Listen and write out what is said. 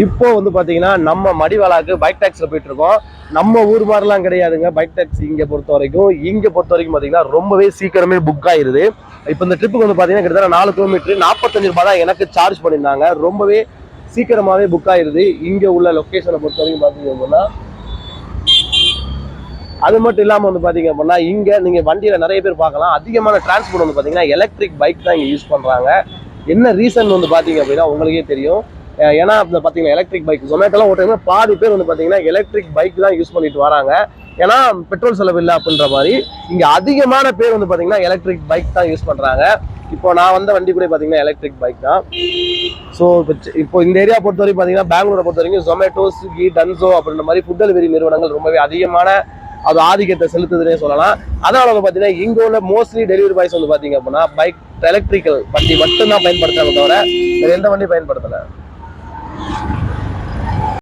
இப்போ வந்து பாத்தீங்கன்னா நம்ம மடிவாளாக்கு பைக் டாக்ஸில போயிட்டு இருக்கோம். நம்ம ஊர் மாதிரிலாம் கிடையாதுங்க பைக் டாக்ஸி. இங்க பொறுத்த வரைக்கும் பாத்தீங்கன்னா ரொம்பவே சீக்கிரமே புக் ஆயிருது. இப்போ இந்த ட்ரிப்புக்கு வந்து பாத்தீங்கன்னா கிட்டத்தட்ட 4 கிலோமீட்டர் 45 ரூபாய் தான் எனக்கு சார்ஜ் பண்ணியிருந்தாங்க. ரொம்பவே சீக்கிரமாவே புக் ஆயிருது. இங்க உள்ள லொகேஷனை பொறுத்த வரைக்கும் பாத்தீங்க அப்படின்னா அது மட்டும் இல்லாம வந்து பாத்தீங்க அப்படின்னா இங்க நீங்க வண்டியில நிறைய பேர் பார்க்கலாம். அதிகமான டிரான்ஸ்போர்ட் வந்து பாத்தீங்கன்னா எலக்ட்ரிக் பைக் தான் இங்க யூஸ் பண்றாங்க. என்ன ரீசன் வந்து பாத்தீங்க அப்படின்னா உங்களுக்கே தெரியும். ஏன்னா பாத்தீங்கன்னா எலக்ட்ரிக் பைக் ஜொமேட்டோலாம் ஓட்டுறவங்க பாதி பேர் வந்து பாத்தீங்கன்னா எலக்ட்ரிக் பைக் தான் யூஸ் பண்ணிட்டு வராங்க. ஏன்னா பெட்ரோல் செலவு இல்லை அப்படின்ற மாதிரி இங்க அதிகமான பேர் வந்து பாத்தீங்கன்னா எலக்ட்ரிக் பைக் தான் யூஸ் பண்றாங்க. இப்போ நான் வந்த வண்டி கூட பாத்தீங்கன்னா எலக்ட்ரிக் பைக் தான். ஸோ இப்போ இந்த ஏரியா பொறுத்த வரைக்கும் பாத்தீங்கன்னா பெங்களூரை பொறுத்த வரைக்கும் ஜொமேட்டோ, ஸ்விக்கி, டன்சோ அப்படின்ற மாதிரி ஃபுட் டெலிவரி நிறுவனங்கள் ரொம்பவே அதிகமான அது ஆதிக்கத்தை செலுத்துதுன்னே சொல்லலாம். அதனால வந்து பாத்தீங்கன்னா இங்க உள்ள மோஸ்ட்லி டெலிவரி பாய்ஸ் வந்து பாத்தீங்க அப்படின்னா பைக் எலக்ட்ரிக்கல் வண்டி மட்டும் தான் பயன்படுத்துறாங்க தவிர வேற எந்த வண்டி பயன்படுத்தல.